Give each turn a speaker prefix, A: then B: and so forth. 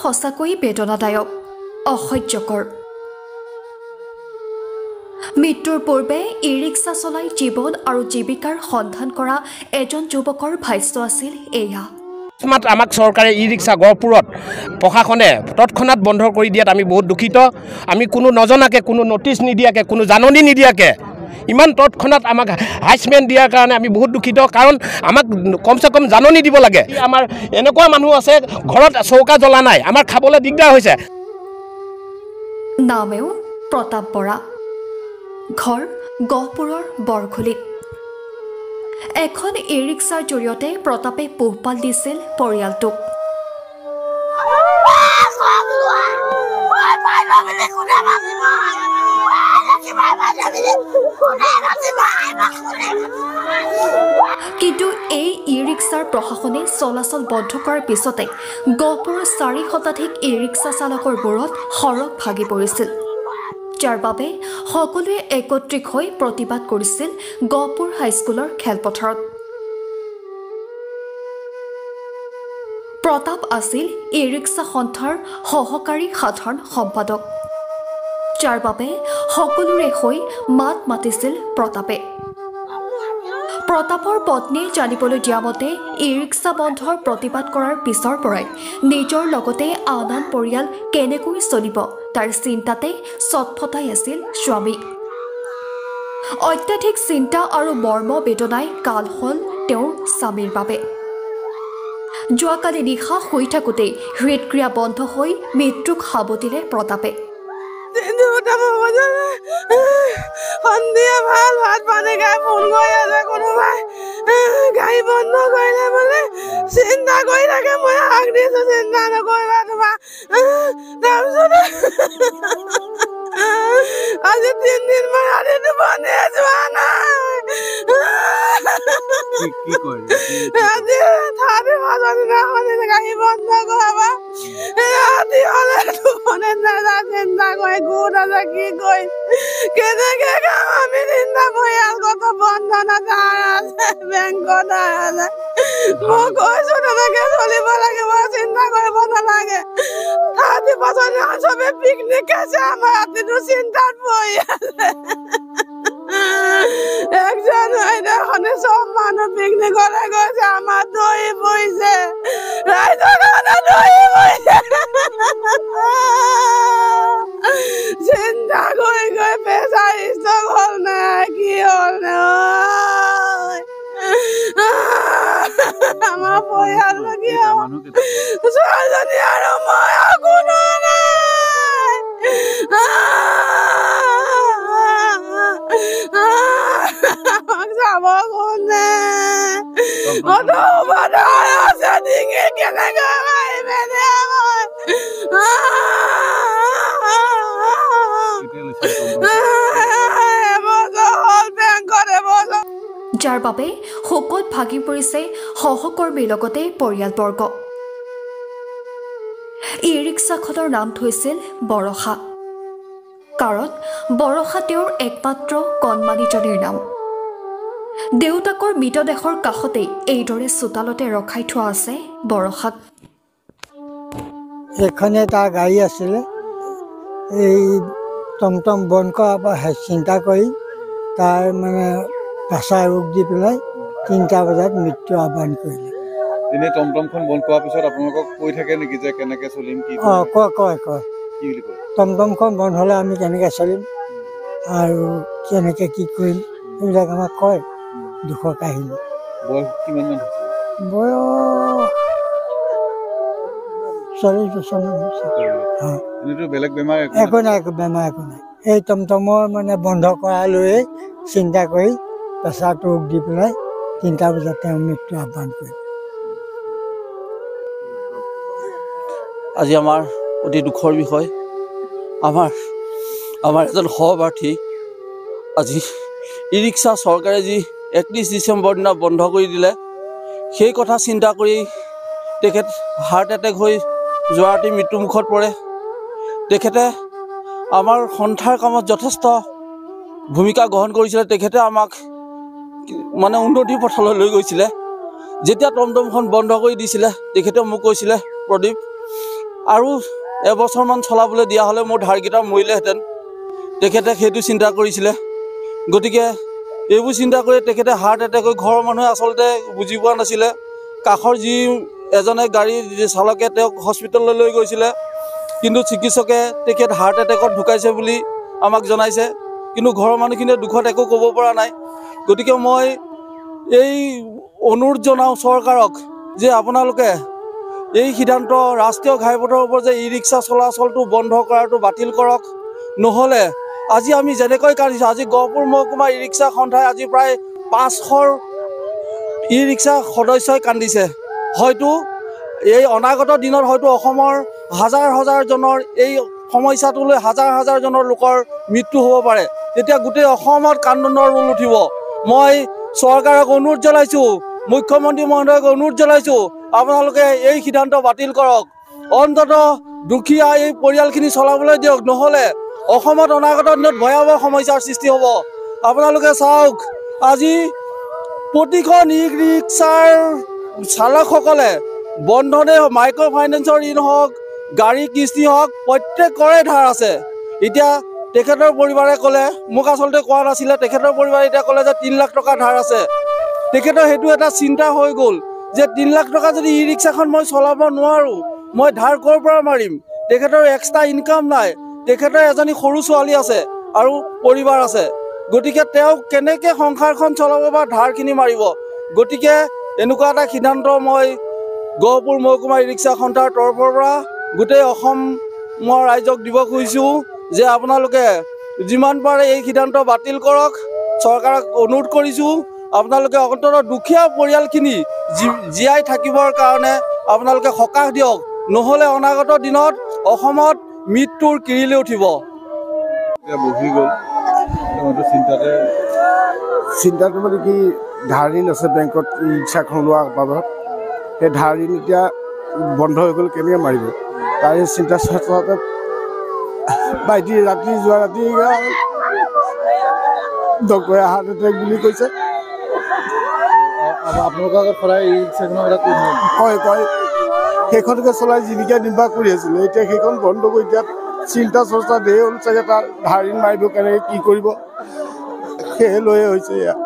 A: সঁচাকৈ বেদনাদায়ক অসহ্যকৰ মৃত্যুৰ পূৰ্বে ই ৰিক্সা চলাই জীৱন আৰু জীৱিকাৰ সন্ধান কৰা এজন যুৱকৰ ভাষ্য আছিল এয়া
B: আমাক চৰকাৰে ই ৰিক্সা গহপুৰত প্ৰশাসনে তৎক্ষণাৎ বন্ধ কৰি দিয়াত আমি বহুত দুখিত আমি কোনো নজনাকে কোনো নটিচ নিদিয়াকে কোনো জাননী নিদিয়াকে ইমান তৎক্ষণাৎ আমাক হাইচমেণ্ট দিয়াৰ কাৰণে আমি বহুত দুখিত কাৰণ আমাক কমচে কম জাননী দিব লাগে আমাৰ এনেকুৱা মানুহ আছে ঘৰত চৌকা জ্বলা নাই আমাৰ খাবলৈ দিগদাৰ হৈছে
A: নামেও প্ৰতাপ বৰা ঘৰ গহপুৰৰ বৰখুলিত এখন ই ৰিক্সাৰ জৰিয়তে প্ৰতাপে পোহপাল দিছিল পৰিয়ালটোক কিন্তু এই ই ৰিক্সাৰ প্ৰশাসনে চলাচল বন্ধ কৰাৰ পিছতে গহপুৰৰ 4 শতাধিক ই ৰিক্সা চালকৰ মূৰত সৰগ ভাগি পৰিছিল যাৰ বাবে সকলোৱে একত্ৰিত হৈ প্ৰতিবাদ কৰিছিল গহপুৰ হাইস্কুলৰ খেলপথাৰত প্ৰতাপ আছিল ই ৰিক্সা সন্থাৰ সহকাৰী সাধাৰণ সম্পাদক যাৰ বাবে সকলোৰে হৈ মাত মাতিছিল প্ৰতাপৰ পত্নীয়ে জানিবলৈ দিয়া মতে ই ৰিক্সা বন্ধৰ প্ৰতিবাদ কৰাৰ পিছৰ পৰাই নিজৰ লগতে আন আন পৰিয়াল কেনেকৈ চলিব তাৰ চিন্তাতে ছটফটাই আছিল স্বামী অত্যাধিক চিন্তা আৰু মৰ্ম বেদনাই কাল হ'ল তেওঁৰ স্বামীৰ বাবে যোৱাকালি নিশা শুই থাকোঁতেই হৃদক্ৰিয়া বন্ধ হৈ মৃত্যুক সাৱটিলে প্ৰতাপে
C: সন্ধিয়া ভাল ভাত পানী খাই ফোন কৰি আছে কোনোবাই গাড়ী বন্ধ কৰিলে বোলে চিন্তা কৰি থাকে মই আগ দিছো চিন্তা নকৰিবা তোমাৰ তাৰপিছতে আজি 3 দিন মান ৰাতিটো বন্ধে যোৱা নাই আজি থাৰ্টি ফাৰ্ষ্টৰ দিনাখন গাড়ী বন্ধ কৰাবা ৰাতি হ'লে টোপনি নাযায় চিন্তা কৰি গোট আছে কি কৰিম কেনেকে কাম আমি চিন্তা পৰিয়ালগত বন্ধন আছে বেংকত আছে মই কৈছো তেনেকে চলিব লাগিব চিন্তা কৰিব নালাগে 30% চবে পিকনিক খাইছে আমাৰ ৰাতিটো চিন্তাত পৰি আছে 1 জানুৱাৰীখনে চব মানুহ পিকনিকলৈ গৈছে আমাৰ দৌৰি পৰিছে ৰাইজৰ কাৰণে দৌৰি পৰিছে চিন্তা কৰি গৈ প্ৰেছাৰ ষ্টক হ'ল নাই কি হ'ল নাই আমাৰ পৰিয়ালটো কি হ'ব ছোৱালীজনী আৰু মই কোনো নাই যাব কোনে আছে ডিঙি কেনেকৈ
A: যাৰ বাবে শোকত ভাগি পৰিছে সহকৰ্মীৰ লগতে পৰিয়ালবৰ্গ ই ৰিক্সাখনৰ নাম থৈছিল বৰষা কাৰণ বৰষা তেওঁৰ একমাত্ৰ কণমানিজনীৰ নাম দেউতাকৰ মৃতদেহৰ কাষতেই এইদৰে চোতালতে ৰখাই থোৱা আছে বৰষাক
D: এখনে তাৰ গাড়ী আছিলে এই টমটম বন্ধ কৰাৰ পৰা চিন্তা কৰি তাৰ মানে প্ৰেছাৰ ৰোগ দি পেলাই 3টা বজাত মৃত্যু আহ্বান কৰিলে
E: এনে টমটমখন বন্ধ কৰাৰ পিছত আপোনালোকক কৈ থাকে নেকি যে কেনেকৈ চলিম কি
D: কয় কি বুলি কয় টমটমখন বন্ধ হ'লে আমি কেনেকৈ চলিম আৰু কেনেকৈ কি কৰিম এইবিলাক আমাক কয় দুখৰ কাহিনী
E: বয়স কিমানমান হৈছে
D: বয়স 40 বছৰমান হৈছে
E: এনেতো বেলেগ বেমাৰ
D: একো নাই এই টমটমৰ মানে বন্ধ কৰালৈয়ে চিন্তা কৰি প্ৰেছাৰটো ৰোগ দি পেলাই 3টা বজাত তেওঁ মৃত্যু আহ্বান কৰিলে
F: আজি আমাৰ অতি দুখৰ বিষয় আমাৰ এজন সহপাঠী আজি ই ৰিক্সা চৰকাৰে যি 31 ডিচেম্বৰ দিনা বন্ধ কৰি দিলে সেই কথা চিন্তা কৰি তেখেত হাৰ্ট এটেক হৈ যোৱা ৰাতি মৃত্যুমুখত পৰে তেখেতে আমাৰ সন্থাৰ কামত যথেষ্ট ভূমিকা গ্ৰহণ কৰিছিলে তেখেতে আমাক মানে উন্নতিৰ পথলৈ লৈ গৈছিলে যেতিয়া টমটমখন বন্ধ কৰি দিছিলে তেখেতে মোক কৈছিলে প্ৰদীপ আৰু এবছৰমান চলাবলৈ দিয়া হ'লে মোৰ ধাৰকেইটা মৰিলেহেঁতেন। তেখেতে সেইটো চিন্তা কৰিছিলে। গতিকে এইবোৰ চিন্তা কৰি তেখেতে হাৰ্ট এটেক হৈ ঘৰৰ মানুহে আচলতে বুজি পোৱা নাছিলে। কাষৰ যি এজনে গাড়ী চালকে তেওঁক হস্পিটেললৈ লৈ গৈছিলে, কিন্তু চিকিৎসকে তেখেত হাৰ্ট এটেকত ঢুকাইছে বুলি আমাক জনাইছে। কিন্তু ঘৰৰ মানুহখিনিয়ে দুখত একো ক'ব পৰা নাই। গতিকে মই এই অনুৰোধ জনাওঁ চৰকাৰক যে আপোনালোকে এই সিদ্ধান্ত ৰাষ্ট্ৰীয় ঘাইপথৰ ওপৰত যে ই ৰিক্সা চলাচলটো বন্ধ কৰাটো বাতিল কৰক। নহ'লে আজি আমি যেনেকৈ কান্দিছোঁ, আজি গহপুৰ মহকুমা ই ৰিক্সা সন্থাই আজি প্ৰায় 500 ই ৰিক্সা সদস্যই কান্দিছে। হয়তো এই অনাগত দিনত হয়তো অসমৰ হাজাৰ হাজাৰজনৰ এই সমস্যাটোলৈ হাজাৰ হাজাৰজনৰ লোকৰ মৃত্যু হ'ব পাৰে। তেতিয়া গোটেই অসমত কান্দোনৰ ৰোল উঠিব। মই চৰকাৰক অনুৰোধ জনাইছোঁ, মুখ্যমন্ত্ৰী মহোদয়ক অনুৰোধ জনাইছোঁ, আপোনালোকে এই সিদ্ধান্ত বাতিল কৰক। অন্ততঃ দুখীয়া এই পৰিয়ালখিনি চলাবলৈ দিয়ক, নহ'লে অসমত অনাগত দিনত ভয়াৱহ সমস্যাৰ সৃষ্টি হ'ব। আপোনালোকে চাওক, আজি প্ৰতিখন ই ৰিক্সাৰ চালকসকলে বন্ধনে মাইক্ৰ' ফাইনেন্সৰ ঋণ হওক, গাড়ী কিস্তি হওক, প্ৰত্যেকৰে ধাৰ আছে। এতিয়া তেখেতৰ পৰিবাৰে ক'লে, মোক আচলতে কোৱা নাছিলে, তেখেতৰ পৰিবাৰে এতিয়া ক'লে যে 3 লাখ টকা ধাৰ আছে। তেখেতৰ সেইটো এটা চিন্তা হৈ গ'ল যে 3 লাখ টকা যদি ই ৰিক্সাখন মই চলাব নোৱাৰোঁ, মই ধাৰ ক'ৰ পৰা মাৰিম? তেখেতৰ এক্সট্ৰা ইনকাম নাই। তেখেতৰ এজনী সৰু ছোৱালী আছে আৰু পৰিবাৰ আছে। গতিকে তেওঁ কেনেকৈ সংসাৰখন চলাব বা ধাৰখিনি মাৰিব? গতিকে এনেকুৱা এটা সিদ্ধান্ত মই গহপুৰ মহকুমা ই ৰিক্সা সন্থাৰ তৰফৰ পৰা গোটেই অসমৰ ৰাইজক দিব খুজিছোঁ যে আপোনালোকে যিমান পাৰে এই সিদ্ধান্ত বাতিল কৰক। চৰকাৰক অনুৰোধ কৰিছোঁ, আপোনালোকে অন্ততঃ দুখীয়া পৰিয়ালখিনি জীয়াই থাকিবৰ কাৰণে আপোনালোকে সকাহ দিয়ক, নহ'লে অনাগত দিনত অসমত মৃত্যুৰ কিৰিলি উঠিব।
E: এতিয়া বহি গ'ল
G: চিন্তাটো মানে কি, ধাৰ ঋণ আছে বেংকত ই ৰিক্সাখন লোৱাৰ বাবদ। সেই ধাৰ ঋণ এতিয়া বন্ধ হৈ গ'ল, কেনেকৈ মাৰিব? তাৰে চিন্তা চৰ্চাতে ভাইটি যোৱা ৰাতি ডক্টৰে হাৰ্ট এটেক বুলি কৈছে।
E: আপোনালোকৰ আগত সদায় ই ৰিক্সাখনৰ কথা
G: কয় সেইখনকে চলাই জীৱিকা নিৰ্বাহ কৰি আছিলে। এতিয়া সেইখন বন্ধ কৰি এতিয়া চিন্তা চৰ্চা ধেৰ হ'ল চাগে, তাৰ ধাৰ ঋণ মাৰিব কেনেকৈ কি কৰিব, সেয়ে লৈয়ে হৈছে ইয়াত।